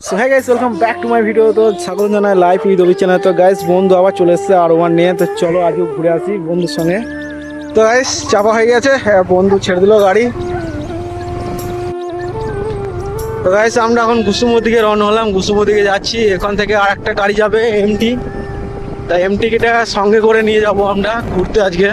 So হ্যাঁ guys, welcome back to my video. তো স্বাগত জানাই লাইভ উইথ অভি চ্যানেল। তো গাইস, বন্ধু আবার চলে এসেছে R1 নিয়ে। তো চলো আজকে ঘুরে আসি বন্ধুর সঙ্গে। তো গাইস, চাপা হয়ে গেছে, হ্যাঁ বন্ধু ছেড়ে দিল গাড়ি। তো গাইস, আমরা এখন কুসুমের দিকে রওনা হলাম, কুসুমের দিকে যাচ্ছি। এখান থেকে আর একটা গাড়ি যাবে এমটি। তাই এমটিটা সঙ্গে করে নিয়ে যাব আমরা ঘুরতে আজকে।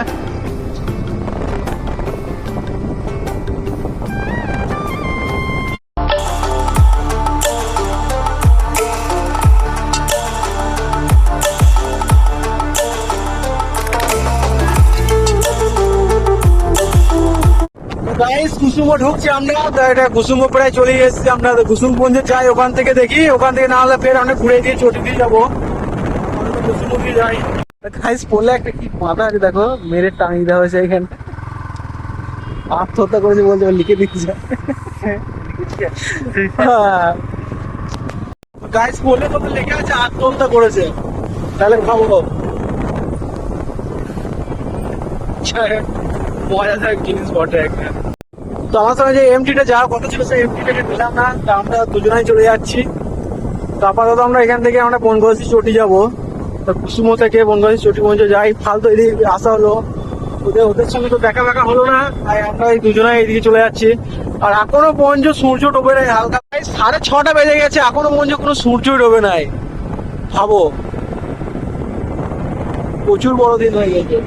গাইস, কুসুমও ঢুকছি আমরা। তো এটা কুসুমও প্রায় চলে এসেছি আমরা। কুসুমগঞ্জে যাই, ওখান থেকে দেখি, ওখান থেকে না হলে ফের আমরা ঘুরে দিয়ে চটি দিয়ে যাবো। কুসুমও দিয়ে যাই। গাইস, পড়লে একটা কি মাথা আছে দেখো, মেরে টাঙিয়ে দেওয়া হয়েছে এখানে। আত্মহত্যা করেছে বলতে লিখে দিচ্ছে। গাইস, পড়লে কত লেখা আছে আত্মহত্যা করেছে, তাহলে ভাবো মজাদার জিনিস বটে একটা। তো আমার সঙ্গে যে এমটিটা যাওয়ার কথা ছিল, সেই এমটিটাকে দিলাম না। তা আমরা দুজনেই চলে যাচ্ছি। তো আপাতত আমরা এখান থেকে আমরা বনগাছি চটি যাবো। তো কুসুমো থেকে বনগাছি চটি পর্যন্ত যাই। ফালতু এদিকে আসা হলো, ওদের সঙ্গে তো দেখা দেখা হলো না, তাই আমরা এই দুজনেই এইদিকে চলে যাচ্ছি। আর এখনো পর্যন্ত সূর্য ডোবে নাই, হালকা 6:30 বেজে গেছে, এখনো পর্যন্ত কোনো সূর্যই ডোবে নাই। ভাবো, প্রচুর বড় দিন হয়ে গেছে।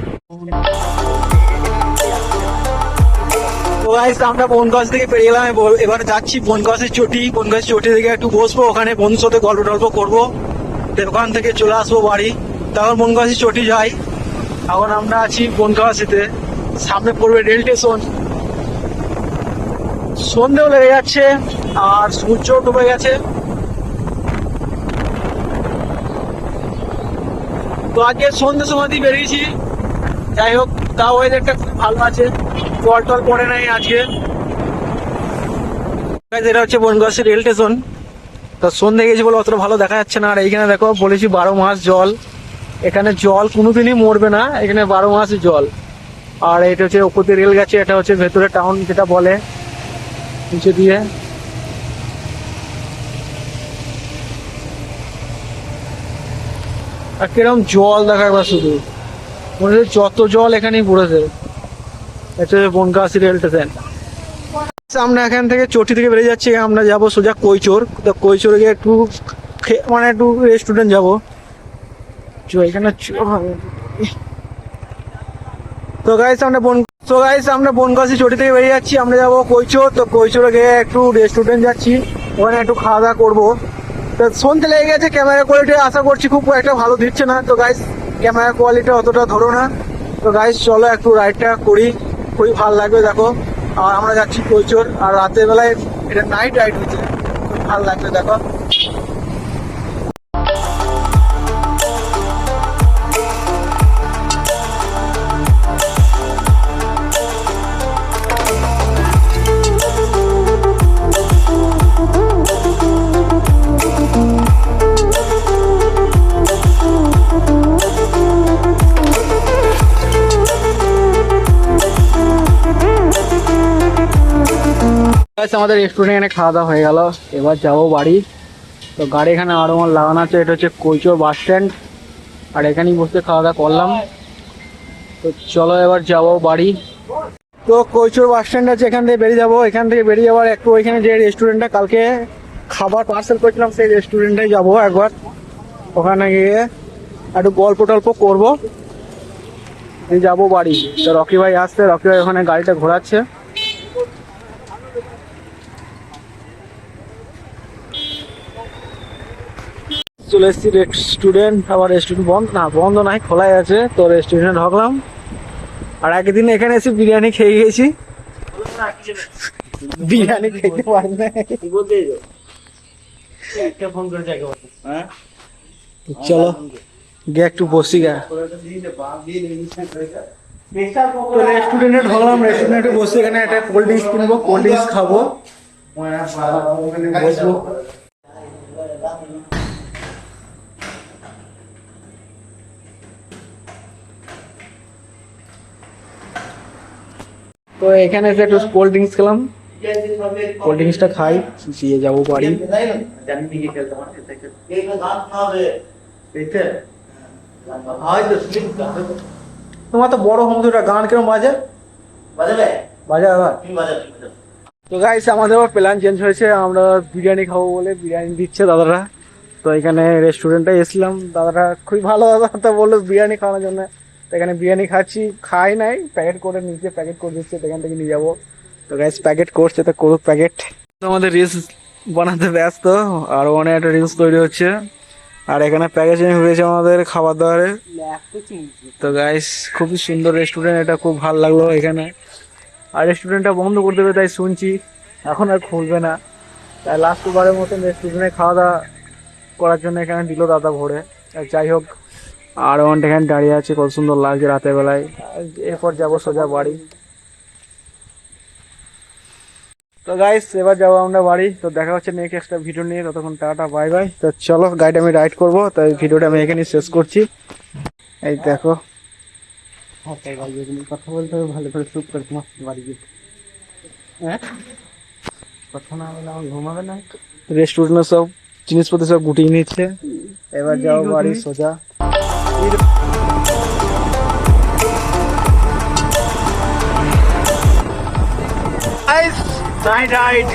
তো গাইস, আমরা বনগাছ থেকে পেরিয়ে গেলাম, এবার যাচ্ছি বনগাছের চটি। বনগাছের চটি থেকে একটু বসবো, ওখানে বন্ধুর সাথে গল্প টল্প করবো। ওখান থেকে চলে আসবো বাড়ি। তখন বনগাছের চটি যাই। এখন আমরা আছি বনগাছিতে, সামনে পড়বে রেল স্টেশন। সন্ধেও লেগে যাচ্ছে আর সূর্য ডুবে গেছে। তো আজকে সন্ধ্যের সময় দিয়ে বেরিয়েছি। যাই হোক, তাও ওয়েদারটা খুব ভালো আছে, জল টল পড়ে নাই আজকে। এটা হচ্ছে বনগাছি রেল স্টেশন। তো সন্ধ্যে গেছি বলে অতটা ভালো দেখা যাচ্ছে না। আর এইখানে দেখো, বলেছি 12 মাস জল। এখানে জল কোনোদিনই মরবে না, এখানে 12 মাসই জল। আর এটা হচ্ছে ওপর দিয়ে রেল গেছে, এটা হচ্ছে ভেতরে টাউন যেটা বলে, নিচে দিয়ে। আর কিরকম জল দেখা একবার, শুধু মনে হচ্ছে যত জল এখানেই পড়েছে। এটা হচ্ছে বনগাছি রেল স্টেশন। আমরা এখান থেকে চটি থেকে বেরিয়ে যাচ্ছি, আমরা যাবো সোজা কৈচোর। তো কৈচোরে গিয়ে একটু মানে একটু রেস্টুরেন্ট যাবো। এখানে তো গাইস, আমরা বনগাছি চটি থেকে বেরিয়ে যাচ্ছি, আমরা যাবো কৈচোর। তো কৈচোরে গিয়ে একটু রেস্টুরেন্ট যাচ্ছি, ওখানে একটু খাওয়া দাওয়া করবো। তো সন্ধ্যে লেগে গেছে, ক্যামেরা কোয়ালিটি আশা করছি খুব একটা ভালো দিচ্ছে না। তো গাইস, ক্যামেরা কোয়ালিটি অতটা ধরো না। তো গাইস, চলো একটু রাইডটা করি, খুবই ভালো লাগবে দেখো। আর আমরা যাচ্ছি কৈচোর, আর রাতের বেলায় এটা নাইট রাইড হচ্ছে, খুব ভালো লাগবে দেখো। আমাদের রেস্টুরেন্টে খাওয়া দাওয়া হয়ে গেল, এবার যাবো বাড়ি। তো গাড়ি এখানে আরো আমার লাগানো আছে, এটা হচ্ছে কৈচোর বাস স্ট্যান্ড। আর এখানেই বসে খাওয়া দাওয়া করলাম। তো চলো এবার যাবো বাড়ি। তো কৈচোর বাস স্ট্যান্ড আছে, এখান থেকে বেরিয়ে যাবো। এখান থেকে বেরিয়ে যাওয়ার একটু ওইখানে যে রেস্টুরেন্টটা কালকে খাবার পার্সেল করেছিলাম, সেই রেস্টুরেন্টে যাবো একবার। ওখানে গিয়ে একটু গল্প টল্প করবো, যাবো বাড়ি। তো রকি ভাই আসছে, রকি ভাই ওখানে গাড়িটা ঘোরাচ্ছে। চলে এসেছি রেস্টুরেন্ট। আবার রেস্টুরেন্ট বন্ধ নাই, খোলাই আছে। তো রেস্টুরেন্টে ঢকলাম। আর একদিন এখানে এসে বিরিয়ানি খেয়ে গেছি, বিরিয়ানি খেতে পারি না। চলো গে একটু বসি গা। রেস্টুরেন্টে ঢকলাম, রেস্টুরেন্টে বসে এখানে একটা কোল্ড ড্রিঙ্কস কিনবো, কোল্ড ড্রিঙ্কস খাবো, বসবো। তো এখানে এসে একটু কোল্ড ড্রিঙ্কস খেলাম, কোল্ড ড্রিঙ্কসটা খাই, দিয়ে যাবো বাড়ি। তোমার তো বড় হোম থিয়েটার, গান কিরম বাজে? বাজা আবার। তো গাইস আমাদের আবার প্ল্যান চেঞ্জ হয়েছে, আমরা বিরিয়ানি খাবো বলে বিরিয়ানি দিচ্ছে দাদারা। তো এখানে রেস্টুরেন্টে এসেছিলাম, দাদারা খুবই ভালো দাদা, তো বললো বিরিয়ানি খাওয়ানোর জন্য। তো এখানে বিরিয়ানি খাচ্ছি, খাই নাই, প্যাকেট করে নিচে প্যাকেট করে দিচ্ছে, তো এখান থেকে নিয়ে যাবো। তো গাইস প্যাকেট করছে, তো করুক প্যাকেট। তো আমাদের রিলস বানাতে ব্যস্ত, আর অনেক একটা রিলস তৈরি হচ্ছে। আর এখানে প্যাকেজিং হয়েছে আমাদের খাবার দাবারের। তো গাইস খুবই সুন্দর রেস্টুরেন্ট, এটা খুব ভালো লাগলো এখানে। আর রেস্টুরেন্টটা বন্ধ করে দেবে তাই শুনছি, এখন আর খুলবে না। তাই লাস্ট বারের মতন রেস্টুরেন্টে খাওয়া দাওয়া করার জন্য এখানে দিল দাদা ভোরে। আর যাই হোক, আর ওখানটা এখানে দাঁড়িয়ে আছে, কত সুন্দর লাগছে রাতের বেলায়। আর এরপর যাবো সোজা বাড়ি। তো গাইস এবার যাবো আমরা বাড়ি। তো দেখা হচ্ছে নেক্সট একটা ভিডিও নিয়ে, ততক্ষণ টাটা বাই বাই। তো চলো, গাড়িটা আমি রাইড করবো, তো এই ভিডিওটা আমি এখানেই শেষ করছি। এই দেখো, কথা বলতে হবে ভালো করে, চুপ করে তোমার বাড়ি গিয়ে। হ্যাঁ, কথা না বলে আমার ঘুমাবে না। রেস্টুরেন্টে সব জিনিসপত্র সব গুটিয়ে নিচ্ছে, এবার যাও বাড়ি সোজা। Night ride.